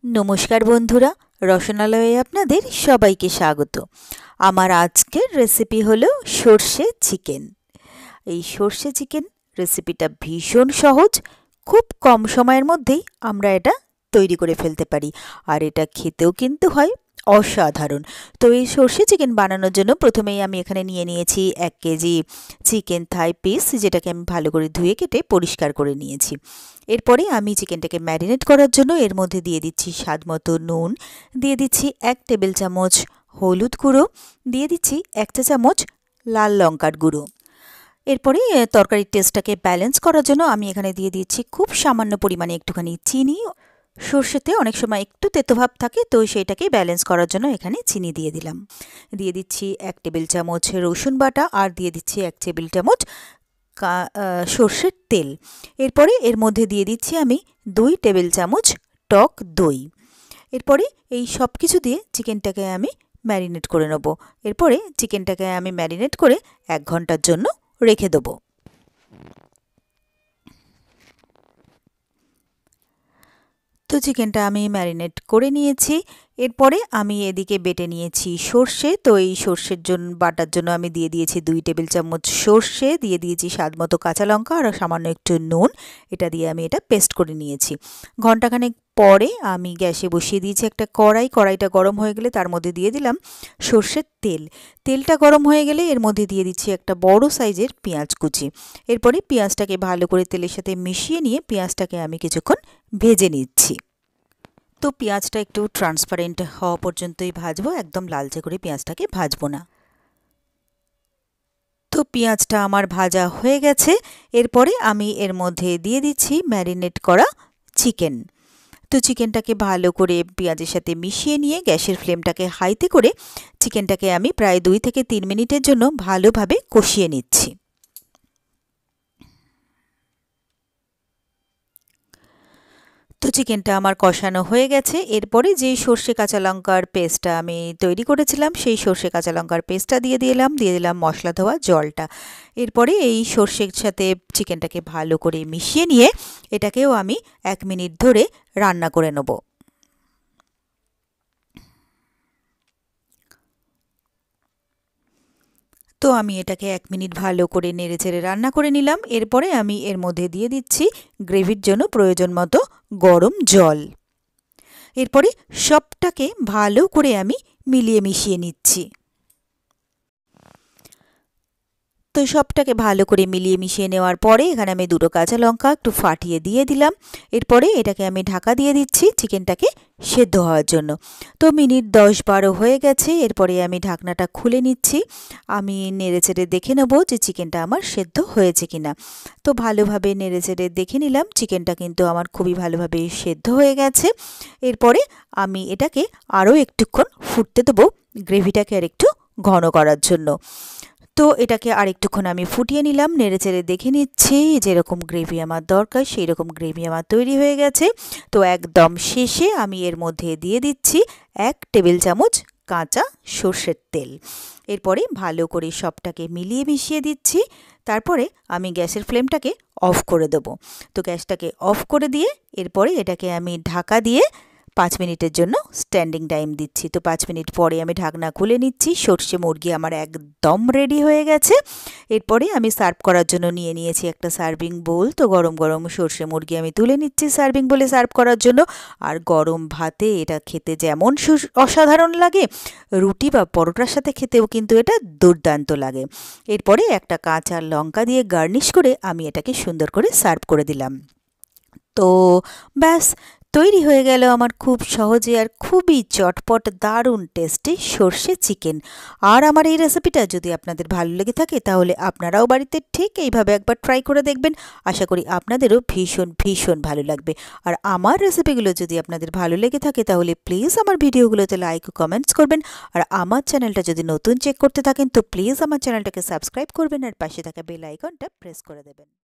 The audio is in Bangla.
নমস্কার বন্ধুরা, রসনালয়ে আপনাদের সবাইকে স্বাগত। আমার আজকের রেসিপি হলো সর্ষে চিকেন। এই সর্ষে চিকেন রেসিপিটা ভীষণ সহজ, খুব কম সময়ের মধ্যেই আমরা এটা তৈরি করে ফেলতে পারি, আর এটা খেতেও কিন্তু হয় অসাধারণ। তো এই সর্ষে চিকেন বানানোর জন্য প্রথমেই আমি এখানে নিয়ে নিয়েছি 1 কেজি চিকেন থাই পিস, যেটাকে আমি ভালো করে ধুয়ে কেটে পরিষ্কার করে নিয়েছি। এরপরে আমি চিকেনটাকে ম্যারিনেট করার জন্য এর মধ্যে দিয়ে দিচ্ছি স্বাদমতো নুন, দিয়ে দিচ্ছি 1 টেবিল চামচ হলুদ গুঁড়ো, দিয়ে দিচ্ছি 1 চা চামচ লাল লঙ্কার গুঁড়ো। এরপরে তরকারির টেস্টটাকে ব্যালেন্স করার জন্য আমি এখানে দিয়ে দিচ্ছি খুব সামান্য পরিমাণে একটুখানি চিনি। সর্ষেতে অনেক সময় একটু তেতো ভাব থাকে, তো সেইটাকে ব্যালেন্স করার জন্য এখানে চিনি দিয়ে দিলাম। দিয়ে দিচ্ছি 1 টেবিল চামচ রসুন বাটা, আর দিয়ে দিচ্ছি 1 টেবিল চামচ সর্ষের তেল। এরপরে এর মধ্যে দিয়ে দিচ্ছি আমি 2 টেবিল চামচ টক দই। এরপরে এই সব কিছু দিয়ে চিকেনটাকে আমি ম্যারিনেট করে নেব। এরপরে চিকেনটাকে আমি ম্যারিনেট করে 1 ঘন্টার জন্য রেখে দেবো। তো চিকেনটা আমি ম্যারিনেট করে নিয়েছি। এরপরে আমি এদিকে বেটে নিয়েছি সর্ষে। তো এই সর্ষের জন্য বাটার জন্য আমি দিয়ে দিয়েছি 2 টেবিল চামচ সর্ষে, দিয়ে দিয়েছি স্বাদমতো কাঁচা লঙ্কা আর সামান্য একটু নুন। এটা দিয়ে আমি এটা পেস্ট করে নিয়েছি। ঘন্টাখানেক পরে আমি গ্যাসে বসিয়ে দিয়েছি একটা কড়াই। কড়াইটা গরম হয়ে গেলে তার মধ্যে দিয়ে দিলাম সর্ষের তেল। তেলটা গরম হয়ে গেলে এর মধ্যে দিয়ে দিচ্ছি একটা বড় সাইজের পেঁয়াজ কুচি। এরপরে পেঁয়াজটাকে ভালো করে তেলের সাথে মিশিয়ে নিয়ে পেঁয়াজটাকে আমি কিছুক্ষণ ভেজে নিচ্ছি। তো পেঁয়াজটা একটু ট্রান্সপারেন্ট হওয়া পর্যন্তই ভাজবো, একদম লালচে করে পেঁয়াজটাকে ভাজবো না। তো পেঁয়াজটা আমার ভাজা হয়ে গেছে। এরপরে আমি এর মধ্যে দিয়ে দিচ্ছি ম্যারিনেট করা চিকেন। তো চিকেনটাকে ভালো করে পেঁয়াজের সাথে মিশিয়ে নিয়ে গ্যাসের ফ্লেমটাকে হাইতে করে চিকেনটাকে আমি প্রায় 2 থেকে 3 মিনিটের জন্য ভালোভাবে কষিয়ে নিচ্ছি। তো চিকেনটা আমার কষানো হয়ে গেছে। এরপরে যেই সর্ষে কাঁচা লঙ্কার পেস্টটা আমি তৈরি করেছিলাম, সেই সর্ষে কাঁচা লঙ্কার পেস্টটা দিয়ে দিলাম মশলা ধোয়া জলটা। এরপরে এই সর্ষের সাথে চিকেনটাকে ভালো করে মিশিয়ে নিয়ে এটাকেও আমি 1 মিনিট ধরে রান্না করে নেব। তো আমি এটাকে 1 মিনিট ভালো করে নেড়েচেড়ে রান্না করে নিলাম। এরপরে আমি এর মধ্যে দিয়ে দিচ্ছি গ্রেভির জন্য প্রয়োজন মতো গরম জল। এরপরে সবটাকে ভালো করে আমি মিলিয়ে মিশিয়ে নিচ্ছি। তো সবটাকে ভালো করে মিলিয়ে মিশিয়ে নেওয়ার পরে এখানে আমি 2টো কাঁচা লঙ্কা একটু ফাটিয়ে দিয়ে দিলাম। এরপরে এটাকে আমি ঢাকা দিয়ে দিচ্ছি চিকেনটাকে সেদ্ধ হওয়ার জন্য। তো মিনিট 10-12 হয়ে গেছে। এরপরে আমি ঢাকনাটা খুলে নিচ্ছি। আমি নেড়েচেড়ে দেখে নেব যে চিকেনটা আমার সেদ্ধ হয়েছে কিনা। তো ভালোভাবে নেড়েচেড়ে দেখে নিলাম, চিকেনটা কিন্তু আমার খুবই ভালোভাবে সেদ্ধ হয়ে গেছে। এরপরে আমি এটাকে আরও একটুক্ষণ ফুটতে দেবো, গ্রেভিটাকে আর একটু ঘন করার জন্য। তো এটাকে আরেকটুক্ষণ আমি ফুটিয়ে নিলাম, নেড়েচেড়ে দেখে নিচ্ছি যেরকম গ্রেভি আমার দরকার সেই রকম গ্রেভি আমার তৈরি হয়ে গেছে। তো একদম শেষে আমি এর মধ্যে দিয়ে দিচ্ছি 1 টেবিল চামচ কাঁচা সর্ষের তেল। এরপরে ভালো করে সবটাকে মিলিয়ে মিশিয়ে দিচ্ছি। তারপরে আমি গ্যাসের ফ্লেমটাকে অফ করে দেবো। তো গ্যাসটাকে অফ করে দিয়ে এরপরে এটাকে আমি ঢাকা দিয়ে 5 মিনিটের জন্য স্ট্যান্ডিং টাইম দিচ্ছি। তো 5 মিনিট পরে আমি ঢাকনা খুলে নিচ্ছি। সর্ষে মুরগি আমার একদম রেডি হয়ে গেছে। এরপরে আমি সার্ভ করার জন্য নিয়ে নিয়েছি একটা সার্ভিং বোল। তো গরম গরম সর্ষে মুরগি আমি তুলে নিচ্ছি সার্ভিং বোলে সার্ভ করার জন্য। আর গরম ভাতে এটা খেতে যেমন অসাধারণ লাগে, রুটি বা পরোটার সাথে খেতেও কিন্তু এটা দুর্দান্ত লাগে। এরপরে একটা কাঁচা লঙ্কা দিয়ে গার্নিশ করে আমি এটাকে সুন্দর করে সার্ভ করে দিলাম। তো ব্যাস, তৈরি হয়ে গেল আমার খুব সহজে আর খুবই চটপট দারুণ টেস্টি সর্ষে চিকেন। আর আমার এই রেসিপিটা যদি আপনাদের ভালো লেগে থাকে তাহলে আপনারাও বাড়িতে ঠিক এইভাবে একবার ট্রাই করে দেখবেন। আশা করি আপনাদেরও ভীষণ ভীষণ ভালো লাগবে। আর আমার রেসিপিগুলো যদি আপনাদের ভালো লেগে থাকে তাহলে প্লিজ আমার ভিডিওগুলোতে লাইক ও কমেন্টস করবেন। আর আমার চ্যানেলটা যদি নতুন চেক করতে থাকেন তো প্লিজ আমার চ্যানেলটাকে সাবস্ক্রাইব করবেন আর পাশে থাকা বেল আইকনটা প্রেস করে দেবেন।